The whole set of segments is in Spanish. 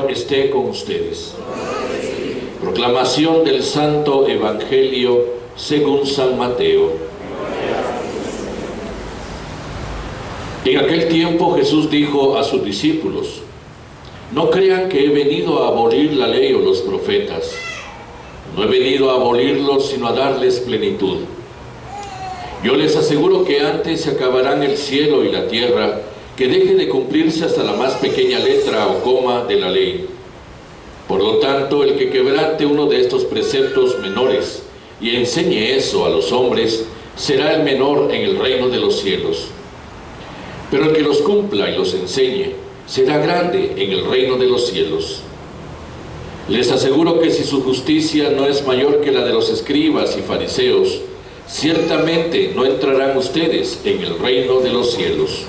Señor esté con ustedes. Proclamación del Santo Evangelio según San Mateo. En aquel tiempo Jesús dijo a sus discípulos: no crean que he venido a abolir la ley o los profetas. No he venido a abolirlos, sino a darles plenitud. Yo les aseguro que antes se acabarán el cielo y la tierra, que deje de cumplirse hasta la más pequeña letra o coma de la ley. Por lo tanto, el que quebrante uno de estos preceptos menores y enseñe eso a los hombres, será el menor en el reino de los cielos. Pero el que los cumpla y los enseñe, será grande en el reino de los cielos. Les aseguro que si su justicia no es mayor que la de los escribas y fariseos, ciertamente no entrarán ustedes en el reino de los cielos.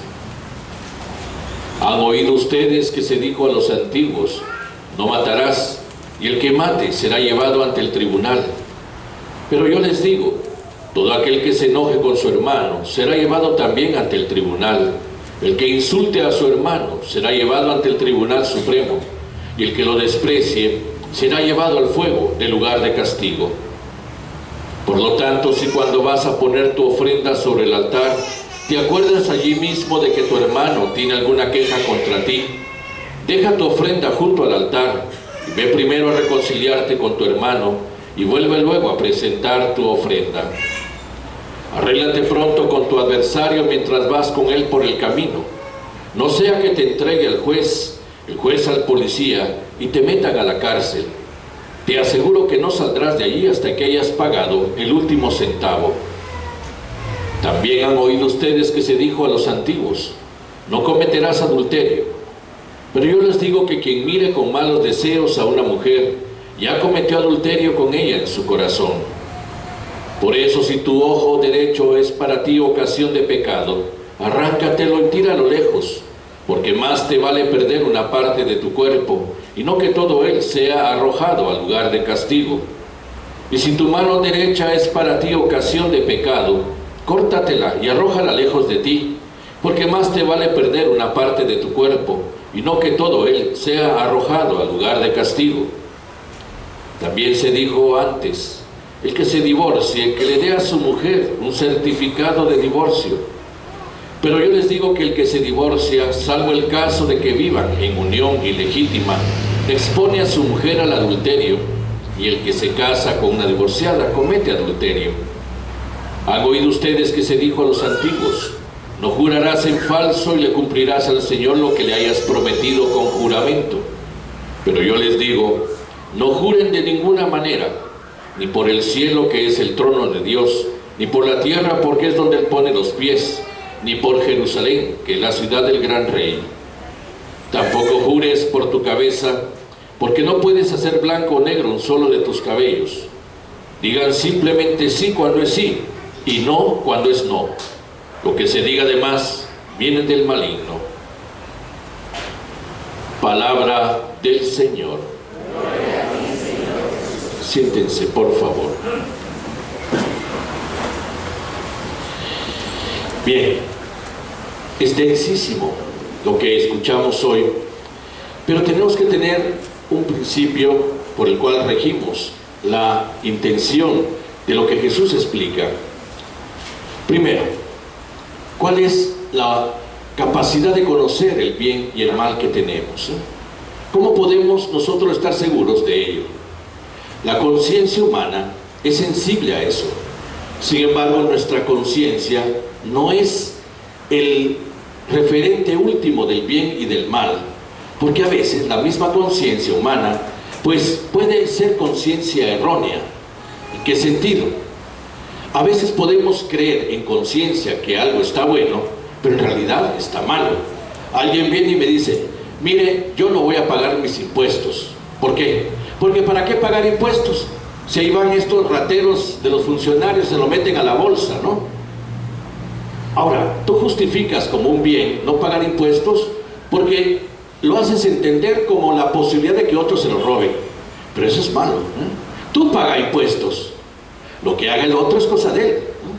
Han oído ustedes que se dijo a los antiguos: no matarás, y el que mate será llevado ante el tribunal. Pero yo les digo, todo aquel que se enoje con su hermano será llevado también ante el tribunal. El que insulte a su hermano será llevado ante el tribunal supremo, y el que lo desprecie será llevado al fuego del lugar de castigo. Por lo tanto, si cuando vas a poner tu ofrenda sobre el altar, te acuerdas allí mismo de que tu hermano tiene alguna queja contra ti, deja tu ofrenda junto al altar y ve primero a reconciliarte con tu hermano y vuelve luego a presentar tu ofrenda. Arréglate pronto con tu adversario mientras vas con él por el camino. No sea que te entregue el juez al policía y te metan a la cárcel. Te aseguro que no saldrás de allí hasta que hayas pagado el último centavo. También han oído ustedes que se dijo a los antiguos: no cometerás adulterio. Pero yo les digo que quien mire con malos deseos a una mujer, ya cometió adulterio con ella en su corazón. Por eso, si tu ojo derecho es para ti ocasión de pecado, arráncatelo y tíralo lejos, porque más te vale perder una parte de tu cuerpo, y no que todo él sea arrojado al lugar de castigo. Y si tu mano derecha es para ti ocasión de pecado, córtatela y arrójala lejos de ti, porque más te vale perder una parte de tu cuerpo, y no que todo él sea arrojado al lugar de castigo. También se dijo antes: el que se divorcie, que le dé a su mujer un certificado de divorcio. Pero yo les digo que el que se divorcia, salvo el caso de que vivan en unión ilegítima, expone a su mujer al adulterio, y el que se casa con una divorciada comete adulterio. Han oído ustedes que se dijo a los antiguos: no jurarás en falso y le cumplirás al Señor lo que le hayas prometido con juramento. Pero yo les digo: no juren de ninguna manera, ni por el cielo, que es el trono de Dios, ni por la tierra, porque es donde él pone los pies, ni por Jerusalén, que es la ciudad del gran rey. Tampoco jures por tu cabeza, porque no puedes hacer blanco o negro un solo de tus cabellos. Digan simplemente sí cuando es sí, y no cuando es no. Lo que se diga de más viene del maligno. Palabra del Señor. Siéntense, por favor. Bien, es densísimo lo que escuchamos hoy, pero tenemos que tener un principio por el cual regimos la intención de lo que Jesús explica. Primero, ¿cuál es la capacidad de conocer el bien y el mal que tenemos? ¿Cómo podemos nosotros estar seguros de ello? La conciencia humana es sensible a eso. Sin embargo, nuestra conciencia no es el referente último del bien y del mal, porque a veces la misma conciencia humana pues puede ser conciencia errónea. ¿En qué sentido? A veces podemos creer en conciencia que algo está bueno, pero en realidad está malo. Alguien viene y me dice: mire, yo no voy a pagar mis impuestos. ¿Por qué? Porque ¿para qué pagar impuestos? Si ahí van estos rateros de los funcionarios, se lo meten a la bolsa, ¿no? Ahora, tú justificas como un bien no pagar impuestos porque lo haces entender como la posibilidad de que otros se lo roben. Pero eso es malo, ¿eh? Tú pagas impuestos. Lo que haga el otro es cosa de él, ¿no?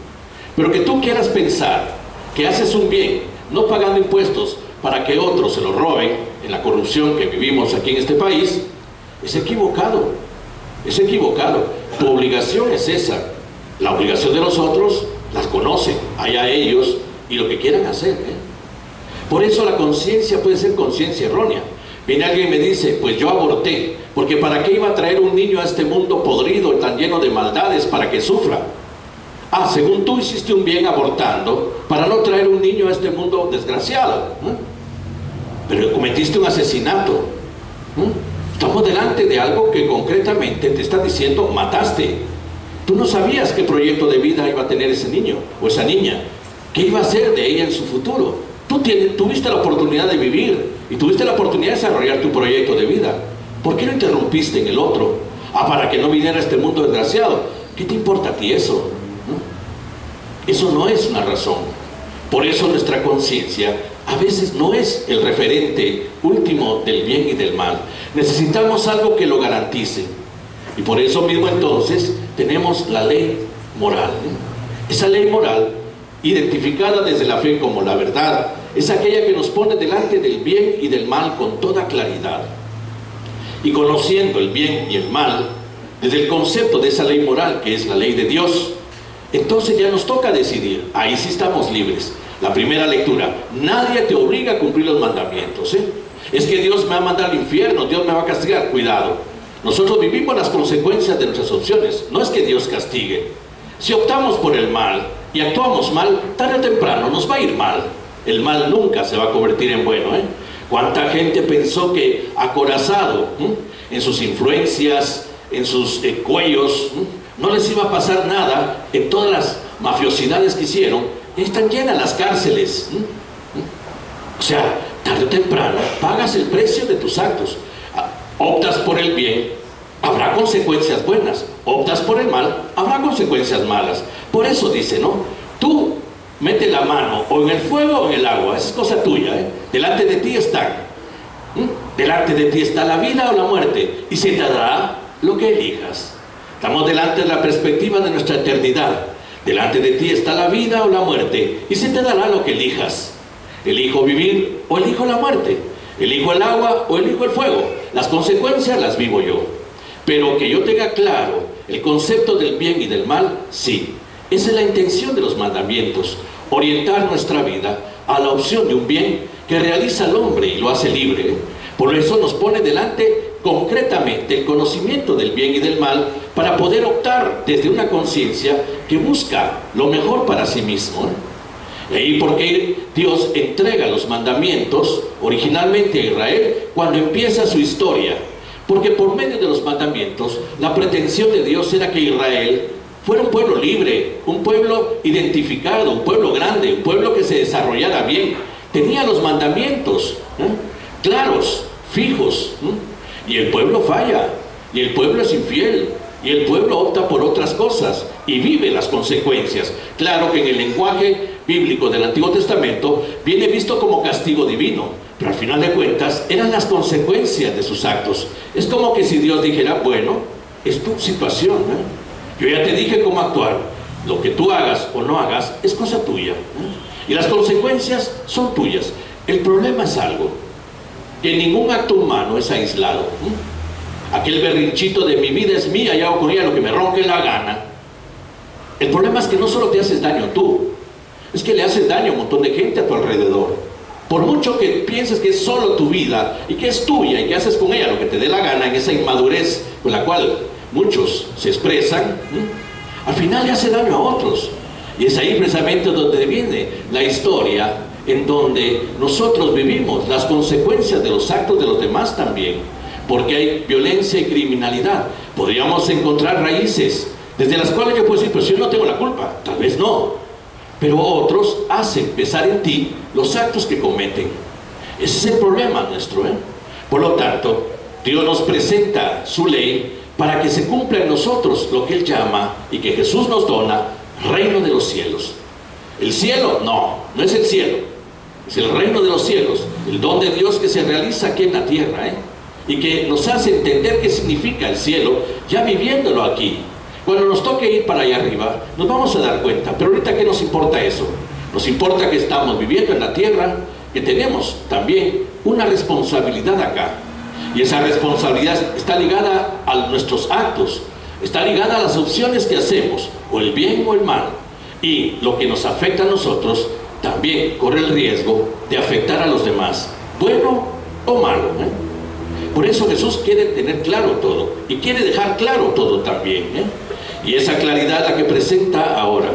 Pero que tú quieras pensar que haces un bien no pagando impuestos para que otros se lo roben, en la corrupción que vivimos aquí en este país, es equivocado, es equivocado. Tu obligación es esa. La obligación de los otros las conocen, allá ellos y lo que quieran hacer, Por eso la conciencia puede ser conciencia errónea. Viene alguien y me dice, pues yo aborté, porque ¿para qué iba a traer un niño a este mundo podrido, tan lleno de maldades, para que sufra? Ah, según tú hiciste un bien abortando, para no traer un niño a este mundo desgraciado, pero cometiste un asesinato. Estamos delante de algo que concretamente te está diciendo, mataste. Tú no sabías qué proyecto de vida iba a tener ese niño o esa niña, qué iba a hacer de ella en su futuro. Tuviste la oportunidad de vivir y tuviste la oportunidad de desarrollar tu proyecto de vida. ¿Por qué lo interrumpiste en el otro? Ah, para que no viniera a este mundo desgraciado. ¿Qué te importa a ti eso? Eso no es una razón. Por eso nuestra conciencia a veces no es el referente último del bien y del mal. Necesitamos algo que lo garantice. Y por eso mismo entonces tenemos la ley moral. Esa ley moral, identificada desde la fe como la verdad, es aquella que nos pone delante del bien y del mal con toda claridad. Y conociendo el bien y el mal, desde el concepto de esa ley moral que es la ley de Dios, entonces ya nos toca decidir. Ahí sí estamos libres. La primera lectura: nadie te obliga a cumplir los mandamientos, Es que Dios me va a mandar al infierno, Dios me va a castigar. Cuidado, nosotros vivimos las consecuencias de nuestras opciones. No es que Dios castigue. Si optamos por el mal y actuamos mal, tarde o temprano nos va a ir mal. El mal nunca se va a convertir en bueno, ¿Cuánta gente pensó que acorazado en sus influencias, en sus cuellos, no les iba a pasar nada en todas las mafiosidades que hicieron? Están llenas las cárceles. O sea, tarde o temprano pagas el precio de tus actos. Optas por el bien, habrá consecuencias buenas. Optas por el mal, habrá consecuencias malas. Por eso dice, tú mete la mano o en el fuego o en el agua, esa es cosa tuya, Delante de ti están. Delante de ti está la vida o la muerte, y se te dará lo que elijas. Estamos delante de la perspectiva de nuestra eternidad. Delante de ti está la vida o la muerte, y se te dará lo que elijas. Elijo vivir o elijo la muerte. Elijo el agua o elijo el fuego. Las consecuencias las vivo yo. Pero que yo tenga claro el concepto del bien y del mal, sí. Esa es la intención de los mandamientos. Orientar nuestra vida a la opción de un bien que realiza el hombre y lo hace libre. Por eso nos pone delante concretamente el conocimiento del bien y del mal, para poder optar desde una conciencia que busca lo mejor para sí mismo. Y porque Dios entrega los mandamientos originalmente a Israel cuando empieza su historia, porque por medio de los mandamientos la pretensión de Dios era que Israel fuera un pueblo libre, un pueblo identificado, un pueblo grande, un pueblo que se desarrollara bien. Tenía los mandamientos claros, fijos, y el pueblo falla, y el pueblo es infiel, y el pueblo opta por otras cosas y vive las consecuencias. Claro que en el lenguaje bíblico del Antiguo Testamento viene visto como castigo divino, pero al final de cuentas eran las consecuencias de sus actos. Es como que si Dios dijera, bueno, es tu situación, yo ya te dije cómo actuar, lo que tú hagas o no hagas es cosa tuya, y las consecuencias son tuyas. El problema es algo, que ningún acto humano es aislado. Aquel berrinchito de mi vida es mía, ya ocurría lo que me ronque la gana. El problema es que no solo te haces daño tú, es que le haces daño a un montón de gente a tu alrededor. Por mucho que pienses que es solo tu vida y que es tuya y que haces con ella lo que te dé la gana, en esa inmadurez con la cual muchos se expresan, al final le hace daño a otros. Y es ahí precisamente donde viene la historia, en donde nosotros vivimos las consecuencias de los actos de los demás también, porque hay violencia y criminalidad. Podríamos encontrar raíces desde las cuales yo puedo decir, pero si yo no tengo la culpa, tal vez no, pero otros hacen pesar en ti los actos que cometen. Ese es el problema nuestro, Por lo tanto, Dios nos presenta su ley para que se cumpla en nosotros lo que Él llama, y que Jesús nos dona, reino de los cielos. El cielo, no es el cielo, es el reino de los cielos, el don de Dios que se realiza aquí en la tierra, y que nos hace entender qué significa el cielo, ya viviéndolo aquí. Cuando nos toque ir para allá arriba, nos vamos a dar cuenta, pero ahorita ¿qué nos importa eso? Nos importa que estamos viviendo en la tierra, que tenemos también una responsabilidad acá. Y esa responsabilidad está ligada a nuestros actos, está ligada a las opciones que hacemos, o el bien o el mal. Y lo que nos afecta a nosotros también corre el riesgo de afectar a los demás, bueno o malo, Por eso Jesús quiere tener claro todo, y quiere dejar claro todo también, Y esa claridad la que presenta ahora.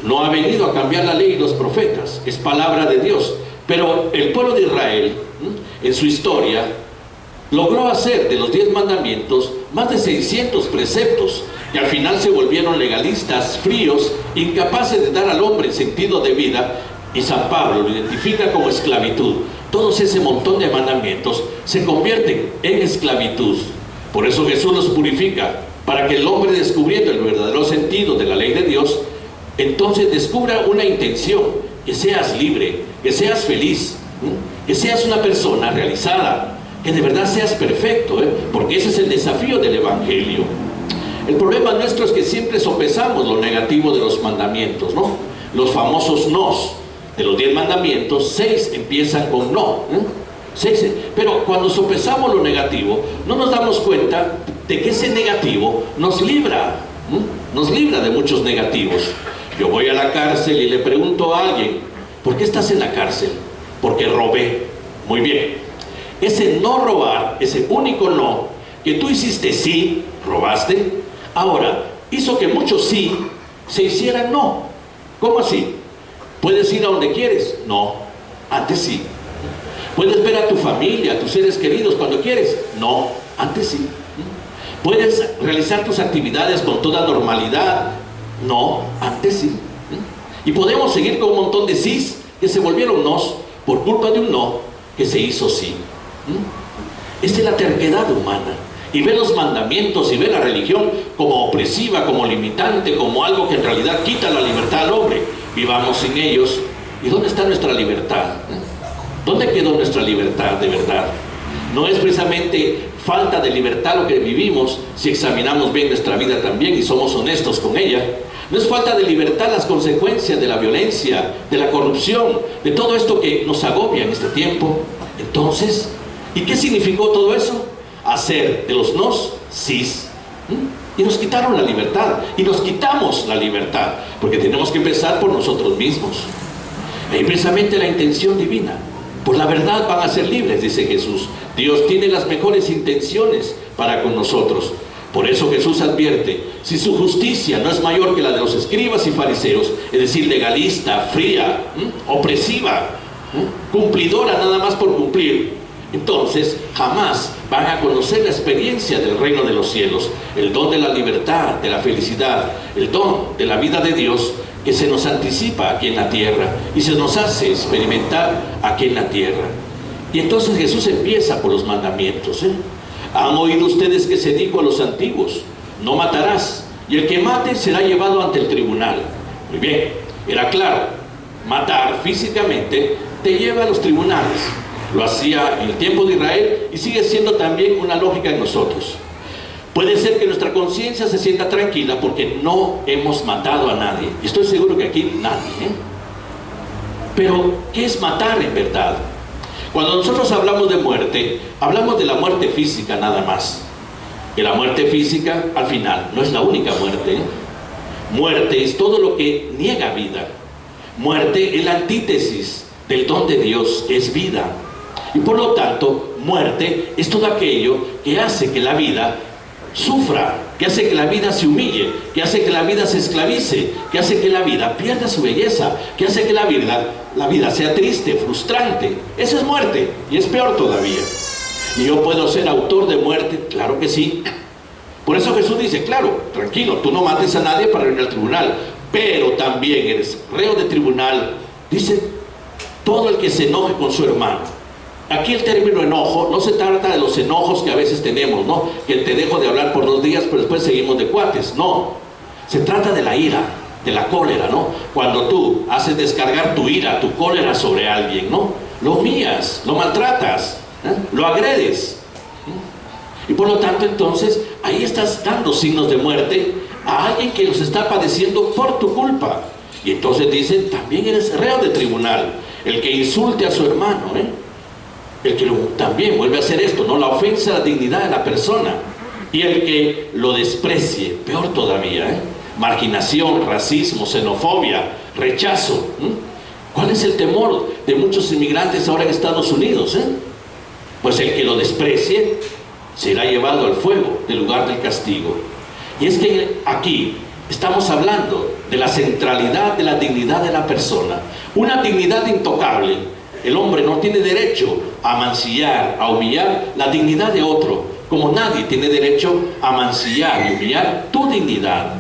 No ha venido a cambiar la ley y los profetas, es palabra de Dios. Pero el pueblo de Israel, en su historia, logró hacer de los 10 mandamientos más de 600 preceptos, y al final se volvieron legalistas, fríos, incapaces de dar al hombre sentido de vida, y San Pablo lo identifica como esclavitud. Todos ese montón de mandamientos se convierten en esclavitud. Por eso Jesús los purifica, para que el hombre, descubriendo el verdadero sentido de la ley de Dios, entonces descubra una intención, que seas libre, que seas feliz, que seas una persona realizada, que de verdad seas perfecto, porque ese es el desafío del Evangelio. El problema nuestro es que siempre sopesamos lo negativo de los mandamientos, ¿no? Los famosos nos. De los 10 mandamientos, 6 empiezan con no, 6, pero cuando sopesamos lo negativo, no nos damos cuenta de que ese negativo nos libra de muchos negativos. Yo voy a la cárcel y le pregunto a alguien, ¿por qué estás en la cárcel? Porque robé. Muy bien. Ese no robar, ese único no, que tú hiciste sí, robaste, ahora hizo que muchos sí se hicieran no. ¿Cómo así? ¿Puedes ir a donde quieres? No, antes sí. ¿Puedes ver a tu familia, a tus seres queridos cuando quieres? No, antes sí. ¿Puedes realizar tus actividades con toda normalidad? No, antes sí. Y podemos seguir con un montón de sís que se volvieron nos por culpa de un no que se hizo sí. Esta es la terquedad humana. Y ve los mandamientos y ve la religión como opresiva, como limitante, como algo que en realidad quita la libertad al hombre. Vivamos sin ellos. ¿Y dónde está nuestra libertad? ¿Dónde quedó nuestra libertad de verdad? No es precisamente falta de libertad lo que vivimos si examinamos bien nuestra vida también y somos honestos con ella. No es falta de libertad las consecuencias de la violencia, de la corrupción, de todo esto que nos agobia en este tiempo. Entonces, ¿y qué significó todo eso? Hacer de los nos, sís. Y nos quitaron la libertad, y nos quitamos la libertad, porque tenemos que empezar por nosotros mismos. Y precisamente la intención divina. Por la verdad van a ser libres, dice Jesús. Dios tiene las mejores intenciones para con nosotros. Por eso Jesús advierte, si su justicia no es mayor que la de los escribas y fariseos, es decir, legalista, fría, opresiva, cumplidora nada más por cumplir, entonces jamás van a conocer la experiencia del reino de los cielos, el don de la libertad, de la felicidad, el don de la vida de Dios que se nos anticipa aquí en la tierra y se nos hace experimentar aquí en la tierra. Y entonces Jesús empieza por los mandamientos. Han oído ustedes que se dijo a los antiguos, no matarás, y el que mate será llevado ante el tribunal. Muy bien, era claro, matar físicamente te lleva a los tribunales. Lo hacía en el tiempo de Israel y sigue siendo también una lógica en nosotros. Puede ser que nuestra conciencia se sienta tranquila porque no hemos matado a nadie. Y estoy seguro que aquí nadie. Pero, ¿qué es matar en verdad? Cuando nosotros hablamos de muerte, hablamos de la muerte física nada más. Y la muerte física, al final, no es la única muerte. Muerte es todo lo que niega vida. Muerte es la antítesis del don de Dios, que es vida. Y por lo tanto, muerte es todo aquello que hace que la vida sufra, que hace que la vida se humille, que hace que la vida se esclavice, que hace que la vida pierda su belleza, que hace que la vida sea triste, frustrante. Eso es muerte, y es peor todavía. ¿Y yo puedo ser autor de muerte? Claro que sí. Por eso Jesús dice, claro, tranquilo, tú no mates a nadie para ir al tribunal, pero también eres reo de tribunal. Dice, todo el que se enoje con su hermano. Aquí el término enojo no se trata de los enojos que a veces tenemos, ¿no? Que te dejo de hablar por 2 días, pero después seguimos de cuates. No, se trata de la ira, de la cólera, ¿no? Cuando tú haces descargar tu ira, tu cólera sobre alguien, ¿no? Lo humillas, lo maltratas, lo agredes. Y por lo tanto, entonces, ahí estás dando signos de muerte a alguien que los está padeciendo por tu culpa. Y entonces dicen, también eres reo de tribunal, el que insulte a su hermano, el que también vuelve a hacer esto, ¿no? La ofensa a la dignidad de la persona. Y el que lo desprecie, peor todavía, marginación, racismo, xenofobia, rechazo. ¿Cuál es el temor de muchos inmigrantes ahora en Estados Unidos? Pues el que lo desprecie será llevado al fuego del lugar del castigo. Y es que aquí estamos hablando de la centralidad de la dignidad de la persona, una dignidad intocable. El hombre no tiene derecho a mancillar, a humillar la dignidad de otro, como nadie tiene derecho a mancillar y humillar tu dignidad.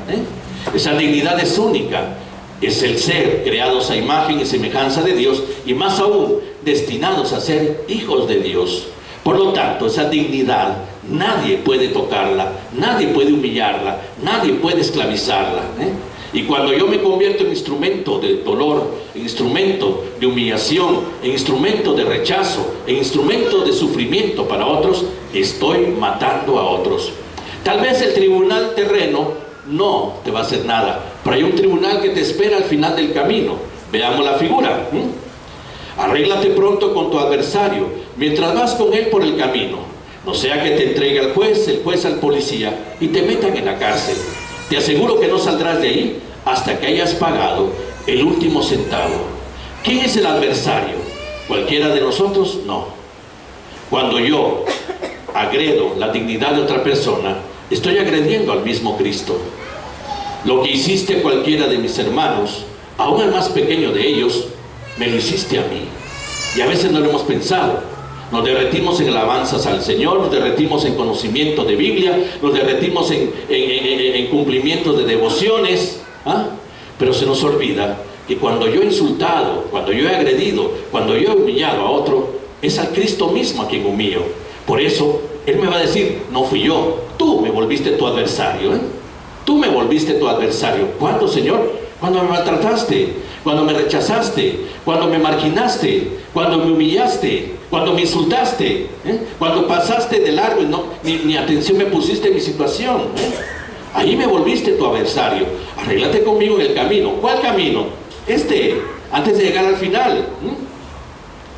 Esa dignidad es única, es el ser creados a imagen y semejanza de Dios, y más aún destinados a ser hijos de Dios. Por lo tanto, esa dignidad nadie puede tocarla, nadie puede humillarla, nadie puede esclavizarla. Y cuando yo me convierto en instrumento de dolor, en instrumento de humillación, en instrumento de rechazo, en instrumento de sufrimiento para otros, estoy matando a otros. Tal vez el tribunal terreno no te va a hacer nada, pero hay un tribunal que te espera al final del camino. Veamos la figura. Arréglate pronto con tu adversario mientras vas con él por el camino, no sea que te entregue al juez, el juez al policía y te metan en la cárcel. Te aseguro que no saldrás de ahí hasta que hayas pagado el último centavo. ¿Quién es el adversario? ¿Cualquiera de nosotros? No. Cuando yo agredo la dignidad de otra persona, estoy agrediendo al mismo Cristo. Lo que hiciste a cualquiera de mis hermanos, aún al más pequeño de ellos, me lo hiciste a mí. Y a veces no lo hemos pensado. Nos derretimos en alabanzas al Señor, nos derretimos en conocimiento de Biblia, nos derretimos en cumplimientos de devociones, pero se nos olvida que cuando yo he insultado, cuando yo he agredido, cuando yo he humillado a otro, es al Cristo mismo a quien humillo. Por eso Él me va a decir: no fui yo, tú me volviste tu adversario, tú me volviste tu adversario. ¿Cuándo, Señor? Cuando me maltrataste, cuando me rechazaste, cuando me marginaste, cuando me humillaste, cuando me insultaste, cuando pasaste de largo y ni atención me pusiste en mi situación. Ahí me volviste tu adversario. Arréglate conmigo en el camino. ¿Cuál camino? Antes de llegar al final.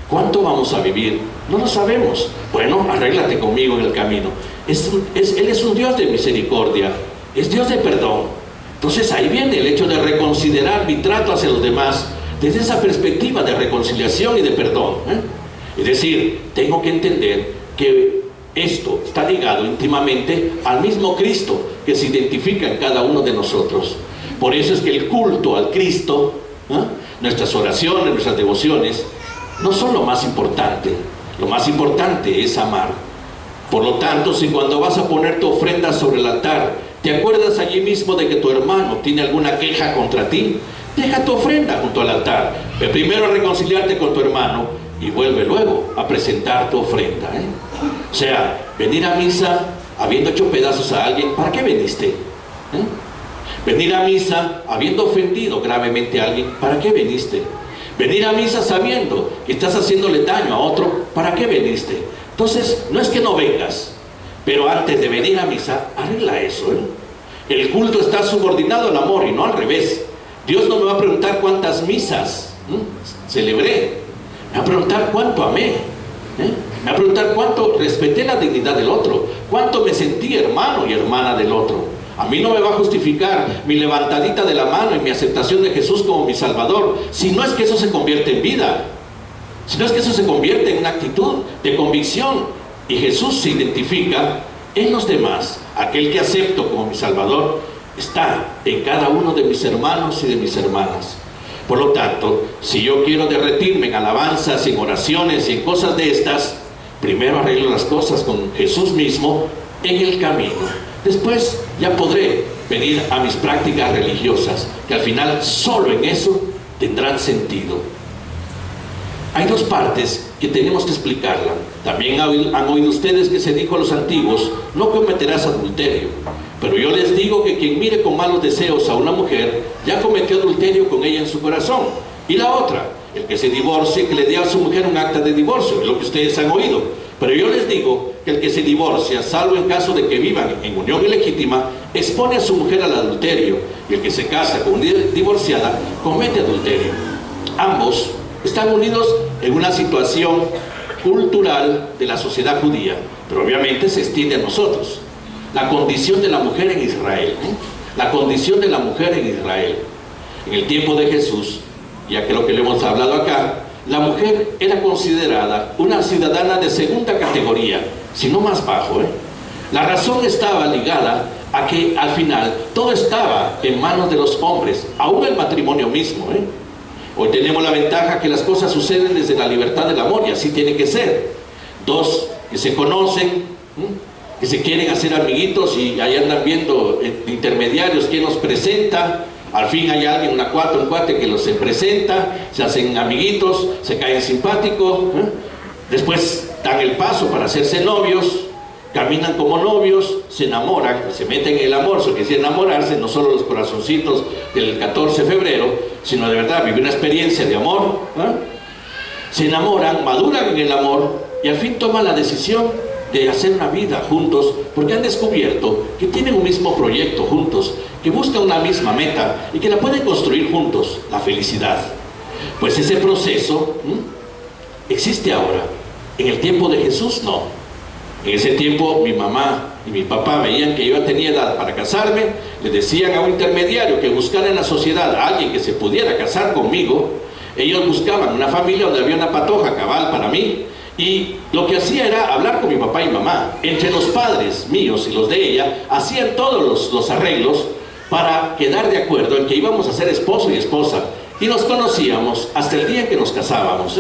¿Cuánto vamos a vivir? No lo sabemos. Bueno, arréglate conmigo en el camino. Él es un Dios de misericordia, es Dios de perdón. Entonces ahí viene el hecho de reconsiderar mi trato hacia los demás desde esa perspectiva de reconciliación y de perdón. Es decir, tengo que entender que esto está ligado íntimamente al mismo Cristo que se identifica en cada uno de nosotros. Por eso es que el culto al Cristo, nuestras oraciones, nuestras devociones, no son lo más importante. Lo más importante es amar. Por lo tanto, si cuando vas a poner tu ofrenda sobre el altar, te acuerdas allí mismo de que tu hermano tiene alguna queja contra ti, deja tu ofrenda junto al altar. Ve primero a reconciliarte con tu hermano y vuelve luego a presentar tu ofrenda. O sea, venir a misa habiendo hecho pedazos a alguien, ¿para qué viniste? Venir a misa habiendo ofendido gravemente a alguien, ¿para qué viniste? Venir a misa sabiendo que estás haciéndole daño a otro, ¿para qué viniste? Entonces, no es que no vengas, pero antes de venir a misa, arregla eso. El culto está subordinado al amor y no al revés. Dios no me va a preguntar cuántas misas celebré, me va a preguntar cuánto amé, me va a preguntar cuánto respeté la dignidad del otro, cuánto me sentí hermano y hermana del otro. A mí no me va a justificar mi levantadita de la mano y mi aceptación de Jesús como mi Salvador, si no es que eso se convierte en vida, si no es que eso se convierte en una actitud de convicción. Y Jesús se identifica en los demás. Aquel que acepto como mi Salvador está en cada uno de mis hermanos y de mis hermanas. Por lo tanto, si yo quiero derretirme en alabanzas, en oraciones y en cosas de estas, primero arreglo las cosas con Jesús mismo en el camino. Después ya podré venir a mis prácticas religiosas, que al final solo en eso tendrán sentido. Hay dos partes que tenemos que explicarla. También han oído ustedes que se dijo a los antiguos: no cometerás adulterio. Pero yo les digo que quien mire con malos deseos a una mujer, ya cometió adulterio con ella en su corazón. Y la otra, el que se divorcie, que le dé a su mujer un acta de divorcio, es lo que ustedes han oído. Pero yo les digo que el que se divorcia, salvo en caso de que vivan en unión ilegítima, expone a su mujer al adulterio. Y el que se casa con una divorciada, comete adulterio. Ambos están unidos en una situación cultural de la sociedad judía, pero obviamente se extiende a nosotros. La condición de la mujer en Israel, la condición de la mujer en Israel. En el tiempo de Jesús, ya que lo que le hemos hablado acá, la mujer era considerada una ciudadana de segunda categoría, si no más bajo. La razón estaba ligada a que al final todo estaba en manos de los hombres, aún el matrimonio mismo. Hoy tenemos la ventaja que las cosas suceden desde la libertad del amor, y así tiene que ser. Dos que se conocen, que se quieren hacer amiguitos, y ahí andan viendo intermediarios quién los presenta. Al fin hay alguien, un cuate que los se presenta, se hacen amiguitos, se caen simpáticos, después dan el paso para hacerse novios, caminan como novios, se enamoran, se meten en el amor. Eso quiere decir enamorarse, no solo los corazoncitos del 14 de febrero, sino de verdad vivir una experiencia de amor. Se enamoran, maduran en el amor, y al fin toman la decisión de hacer una vida juntos, porque han descubierto que tienen un mismo proyecto juntos, que buscan una misma meta y que la pueden construir juntos, la felicidad. Pues ese proceso existe ahora. En el tiempo de Jesús no. En ese tiempo mi mamá y mi papá veían que yo tenía edad para casarme, le decían a un intermediario que buscara en la sociedad a alguien que se pudiera casar conmigo. Ellos buscaban una familia donde había una patoja cabal para mí, y lo que hacía era hablar con mi papá y mamá. Entre los padres míos y los de ella hacían todos los arreglos para quedar de acuerdo en que íbamos a ser esposo y esposa, y nos conocíamos hasta el día en que nos casábamos.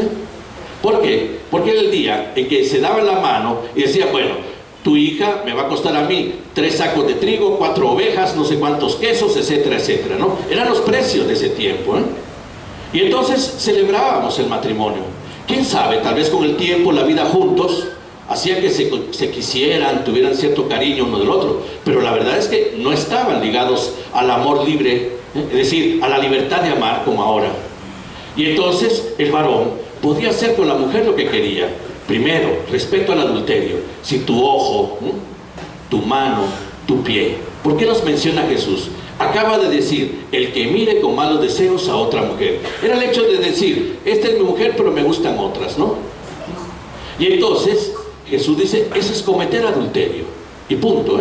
¿Por qué? Porque era el día en que se daban la mano y decía, bueno, tu hija me va a costar a mí 3 sacos de trigo, 4 ovejas, no sé cuántos quesos, etcétera, etcétera, ¿no? Eran los precios de ese tiempo, Y entonces celebrábamos el matrimonio. ¿Quién sabe? Tal vez con el tiempo, la vida juntos, hacía que se quisieran, tuvieran cierto cariño uno del otro, pero la verdad es que no estaban ligados al amor libre, es decir, a la libertad de amar como ahora. Y entonces el varón podía hacer con la mujer lo que quería. Primero, respecto al adulterio, si tu ojo, tu mano, tu pie. ¿Por qué los menciona Jesús? Acaba de decir, el que mire con malos deseos a otra mujer. Era el hecho de decir, esta es mi mujer, pero me gustan otras, ¿no? Y entonces Jesús dice, eso es cometer adulterio, y punto.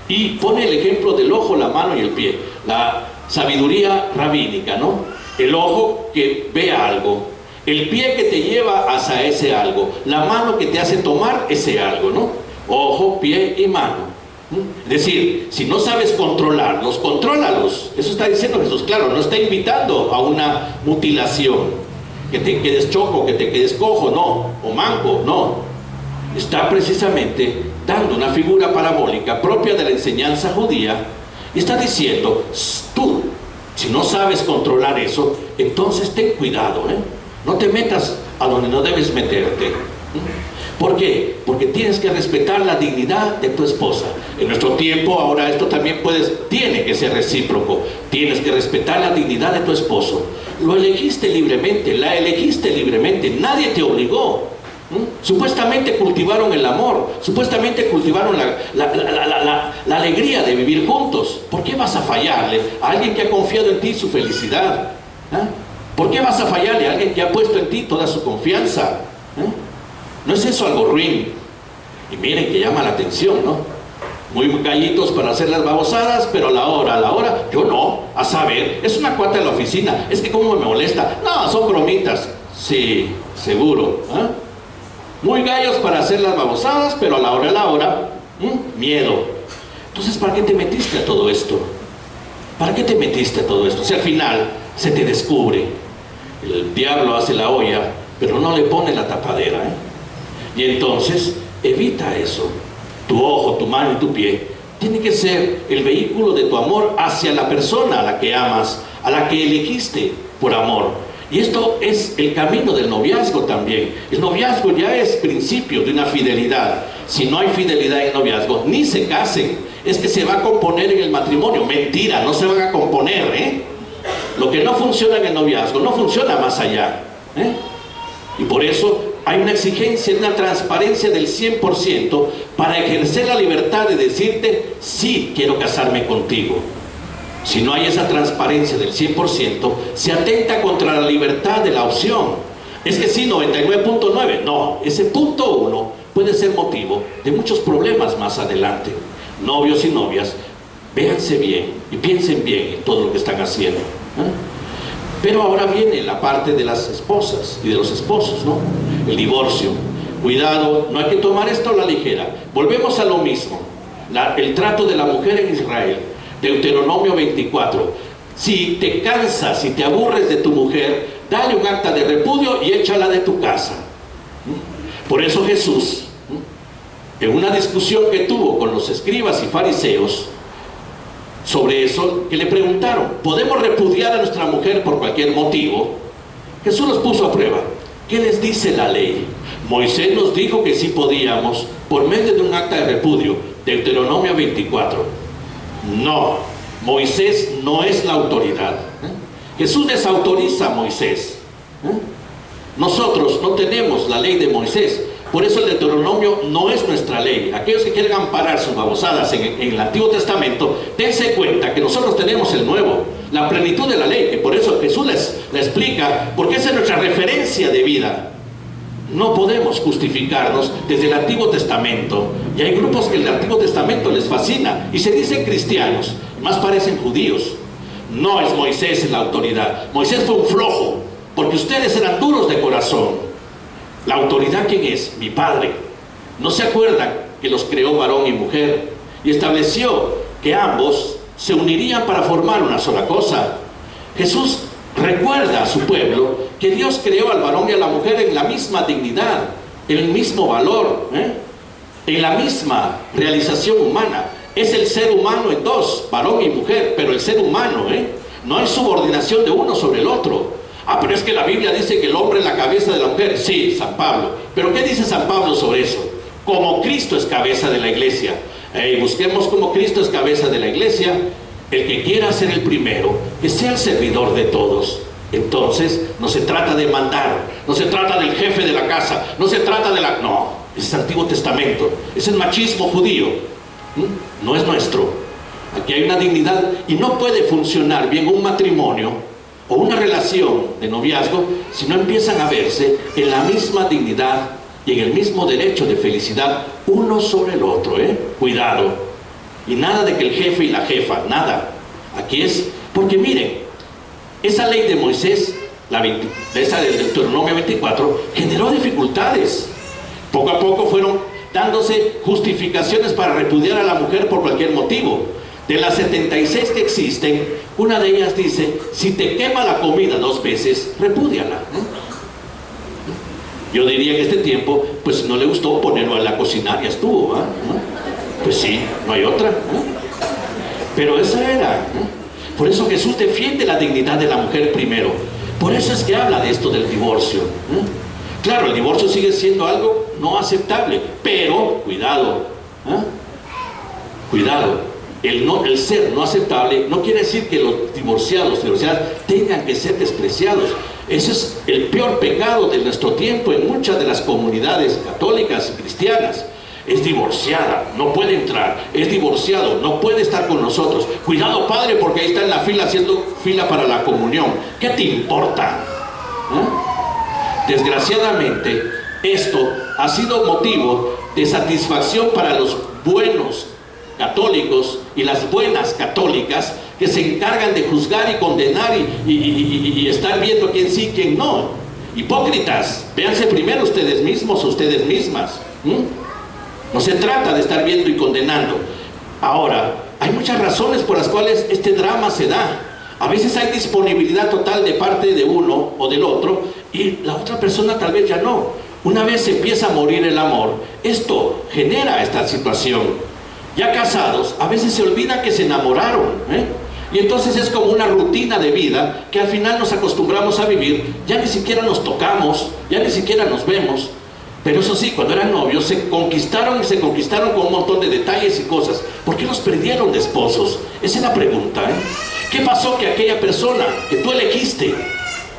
Y pone el ejemplo del ojo, la mano y el pie. La sabiduría rabínica, ¿no? El ojo que ve algo, el pie que te lleva hacia ese algo, la mano que te hace tomar ese algo, ¿no? Ojo, pie y mano. Es decir, si no sabes controlarlos, contrólalos. Eso está diciendo Jesús, claro, no está invitando a una mutilación, que te quedes choco, que te quedes cojo, no, o manco, no. Está precisamente dando una figura parabólica propia de la enseñanza judía, y está diciendo, tú, si no sabes controlar eso, entonces ten cuidado, no te metas a donde no debes meterte. ¿Por qué? Porque tienes que respetar la dignidad de tu esposa. En nuestro tiempo ahora esto también tiene que ser recíproco. Tienes que respetar la dignidad de tu esposo. Lo elegiste libremente, la elegiste libremente, nadie te obligó. Supuestamente cultivaron el amor, supuestamente cultivaron la alegría de vivir juntos. ¿Por qué vas a fallarle a alguien que ha confiado en ti su felicidad? ¿Por qué vas a fallarle a alguien que ha puesto en ti toda su confianza? ¿No es eso algo ruin? Y miren que llama la atención, ¿no? Muy gallitos para hacer las babosadas, pero a la hora, yo no. A saber, es una cuata de la oficina, es que cómo me molesta. No, son bromitas. Sí, seguro. Muy gallos para hacer las babosadas, pero a la hora, miedo. Entonces, ¿para qué te metiste a todo esto? ¿Para qué te metiste a todo esto? Si al final se te descubre, el diablo hace la olla, pero no le pone la tapadera, Y entonces, evita eso. Tu ojo, tu mano y tu pie tiene que ser el vehículo de tu amor hacia la persona a la que amas, a la que elegiste por amor. Y esto es el camino del noviazgo también. El noviazgo ya es principio de una fidelidad. Si no hay fidelidad en el noviazgo, ni se casen. Es que se va a componer en el matrimonio. Mentira, no se van a componer, Lo que no funciona en el noviazgo, no funciona más allá, Y por eso hay una exigencia, una transparencia del 100% para ejercer la libertad de decirte, sí, quiero casarme contigo. Si no hay esa transparencia del 100%, se atenta contra la libertad de la opción. Es que sí, 99.9. No, ese punto 1 puede ser motivo de muchos problemas más adelante. Novios y novias, véanse bien y piensen bien en todo lo que están haciendo. Pero ahora viene la parte de las esposas y de los esposos, ¿no? El divorcio. Cuidado, no hay que tomar esto a la ligera. Volvemos a lo mismo. El trato de la mujer en Israel. Deuteronomio 24. Si te cansas, si te aburres de tu mujer, dale un acta de repudio y échala de tu casa. Por eso Jesús, en una discusión que tuvo con los escribas y fariseos sobre eso, que le preguntaron, ¿podemos repudiar a nuestra mujer por cualquier motivo? Jesús los puso a prueba. ¿Qué les dice la ley? Moisés nos dijo que sí podíamos por medio de un acta de repudio. Deuteronomio 24. No, Moisés no es la autoridad. Jesús desautoriza a Moisés. Nosotros no tenemos la ley de Moisés. Por eso el Deuteronomio no es nuestra ley. Aquellos que quieren amparar sus babosadas en el Antiguo Testamento, dense cuenta que nosotros tenemos el Nuevo, la plenitud de la ley, que por eso Jesús les explica, porque esa es nuestra referencia de vida. No podemos justificarnos desde el Antiguo Testamento. Y hay grupos que el Antiguo Testamento les fascina y se dicen cristianos, más parecen judíos. No es Moisés la autoridad. Moisés fue un flojo, porque ustedes eran duros de corazón. La autoridad, ¿quién es? Mi Padre. ¿No se acuerdan que los creó varón y mujer? Y estableció que ambos se unirían para formar una sola cosa. Jesús recuerda a su pueblo que Dios creó al varón y a la mujer en la misma dignidad, en el mismo valor, en la misma realización humana. Es el ser humano en dos, varón y mujer, pero el ser humano, no hay subordinación de uno sobre el otro. Ah, pero es que la Biblia dice que el hombre es la cabeza de la mujer. Sí, San Pablo. ¿Pero qué dice San Pablo sobre eso? Como Cristo es cabeza de la iglesia. Busquemos como Cristo es cabeza de la iglesia. El que quiera ser el primero, que sea el servidor de todos. Entonces, no se trata de mandar, no se trata del jefe de la casa, no se trata de la... No, ese es el Antiguo Testamento, es el machismo judío. No es nuestro. Aquí hay una dignidad y no puede funcionar bien un matrimonio o una relación de noviazgo si no empiezan a verse en la misma dignidad y en el mismo derecho de felicidad uno sobre el otro. Cuidado. Y nada de que el jefe y la jefa, nada. Aquí es, porque miren, esa ley de Moisés, esa del Deuteronomio 24, generó dificultades. Poco a poco fueron dándose justificaciones para repudiar a la mujer por cualquier motivo. De las 76 que existen, una de ellas dice, si te quema la comida 2 veces, repúdiala. Yo diría que este tiempo, pues no le gustó ponerlo a la cocinar, ya estuvo, pues sí, no hay otra. Pero esa era. Por eso Jesús defiende la dignidad de la mujer primero. Por eso es que habla de esto del divorcio. Claro, el divorcio sigue siendo algo no aceptable, pero cuidado, cuidado. El ser no aceptable no quiere decir que los divorciados, divorciadas tengan que ser despreciados. Ese es el peor pecado de nuestro tiempo en muchas de las comunidades católicas y cristianas. Es divorciada, no puede entrar. Es divorciado, no puede estar con nosotros. Cuidado, padre, porque ahí está en la fila haciendo fila para la comunión. ¿Qué te importa? Desgraciadamente, esto ha sido motivo de satisfacción para los buenos católicos y las buenas católicas que se encargan de juzgar y condenar y estar viendo quién sí, quién no. Hipócritas, véanse primero ustedes mismos o ustedes mismas. No se trata de estar viendo y condenando. Ahora, hay muchas razones por las cuales este drama se da. A veces hay disponibilidad total de parte de uno o del otro y la otra persona tal vez ya no. Una vez empieza a morir el amor, esto genera esta situación. Ya casados, a veces se olvida que se enamoraron, y entonces es como una rutina de vida que al final nos acostumbramos a vivir. Ya ni siquiera nos tocamos, ya ni siquiera nos vemos. Pero eso sí, cuando eran novios se conquistaron y se conquistaron con un montón de detalles y cosas. ¿Por qué los perdieron de esposos? Esa es la pregunta. ¿Qué pasó que aquella persona que tú elegiste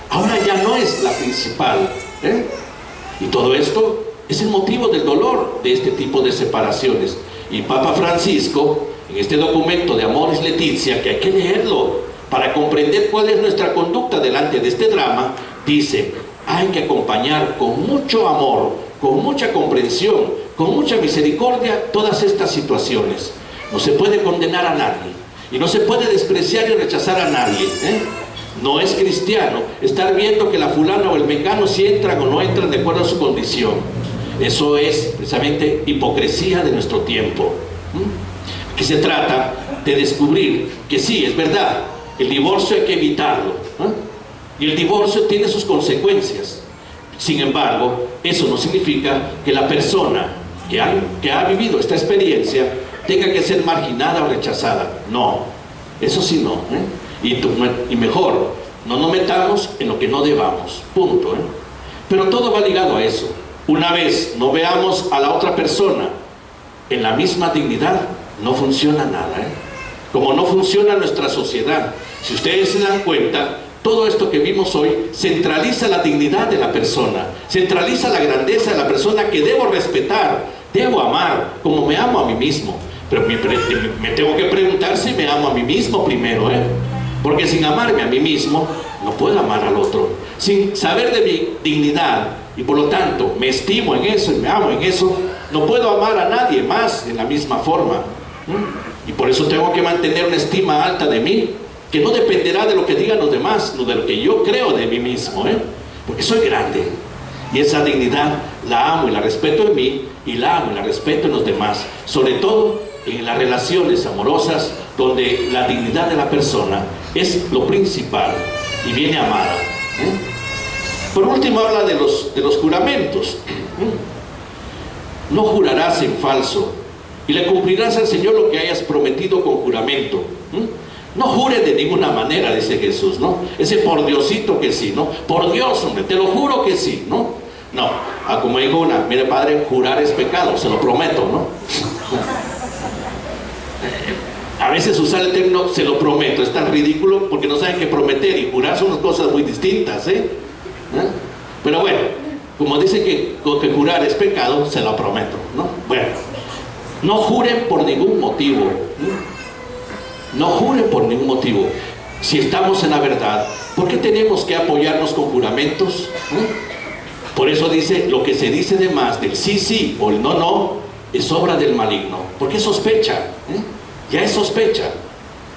ahora ya no es la principal? Y todo esto es el motivo del dolor de este tipo de separaciones. Y Papa Francisco, en este documento de Amoris Laetitia, que hay que leerlo para comprender cuál es nuestra conducta delante de este drama, dice: hay que acompañar con mucho amor, con mucha comprensión, con mucha misericordia todas estas situaciones. No se puede condenar a nadie y no se puede despreciar y rechazar a nadie, No es cristiano estar viendo que la fulana o el mengano si entran o no entran de acuerdo a su condición. Eso es precisamente hipocresía de nuestro tiempo. Aquí se trata de descubrir que sí, es verdad, el divorcio hay que evitarlo, y el divorcio tiene sus consecuencias. Sin embargo, eso no significa que la persona que ha vivido esta experiencia tenga que ser marginada o rechazada. No, eso sí no, y mejor, no nos metamos en lo que no debamos, punto, Pero todo va ligado a eso. Una vez no veamos a la otra persona en la misma dignidad, no funciona nada, Como no funciona nuestra sociedad. Si ustedes se dan cuenta, todo esto que vimos hoy centraliza la dignidad de la persona, centraliza la grandeza de la persona que debo respetar, debo amar, como me amo a mí mismo. Pero me tengo que preguntar si me amo a mí mismo primero, Porque sin amarme a mí mismo, no puedo amar al otro. Sin saber de mi dignidad, y por lo tanto me estimo en eso y me amo en eso, no puedo amar a nadie más en la misma forma. Y por eso tengo que mantener una estima alta de mí, que no dependerá de lo que digan los demás, no de lo que yo creo de mí mismo, porque soy grande. Y esa dignidad la amo y la respeto en mí, y la amo y la respeto en los demás. Sobre todo en las relaciones amorosas, donde la dignidad de la persona es lo principal y viene amada. Por último habla de los juramentos. No jurarás en falso y le cumplirás al Señor lo que hayas prometido con juramento. No jures de ninguna manera, dice Jesús, ¿no? Ese por Diosito que sí, ¿no? Por Dios, hombre, te lo juro que sí, ¿no? No, como dijo una, mire padre, jurar es pecado, se lo prometo, ¿no? A veces usar el término se lo prometo es tan ridículo porque no saben que prometer y jurar son dos cosas muy distintas, Pero bueno, como dice que jurar es pecado, se lo prometo, ¿no? Bueno, no juren por ningún motivo, No juren por ningún motivo. Si estamos en la verdad, ¿por qué tenemos que apoyarnos con juramentos? Por eso dice, lo que se dice de más del sí, sí o el no, no, es obra del maligno. Porque es sospecha, ya es sospecha.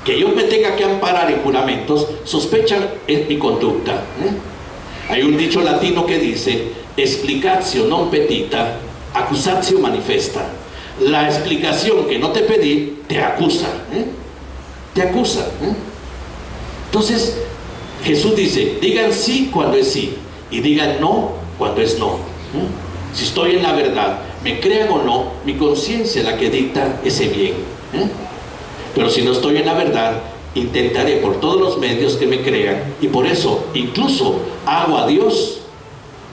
Que yo me tenga que amparar en juramentos, sospechan en mi conducta. Hay un dicho latino que dice, explicatio non petita, accusatio manifesta. La explicación que no te pedí, te acusa, te acusa. Entonces, Jesús dice, digan sí cuando es sí, y digan no cuando es no. Si estoy en la verdad, me crean o no, mi conciencia es la que dicta ese bien. Pero si no estoy en la verdad, intentaré por todos los medios que me crean, y por eso incluso hago a Dios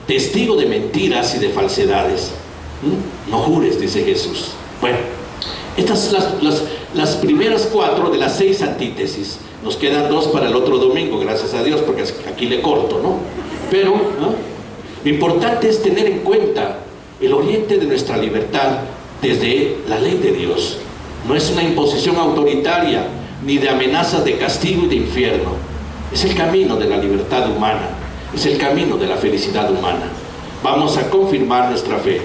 testigo de mentiras y de falsedades. No jures, dice Jesús. Bueno, estas son las primeras 4 de las 6 antítesis. Nos quedan 2 para el otro domingo, gracias a Dios, porque aquí le corto, ¿no? Pero lo importante es tener en cuenta el oriente de nuestra libertad desde la ley de Dios. No es una imposición autoritaria, ni de amenazas de castigo y de infierno. Es el camino de la libertad humana, es el camino de la felicidad humana. Vamos a confirmar nuestra fe.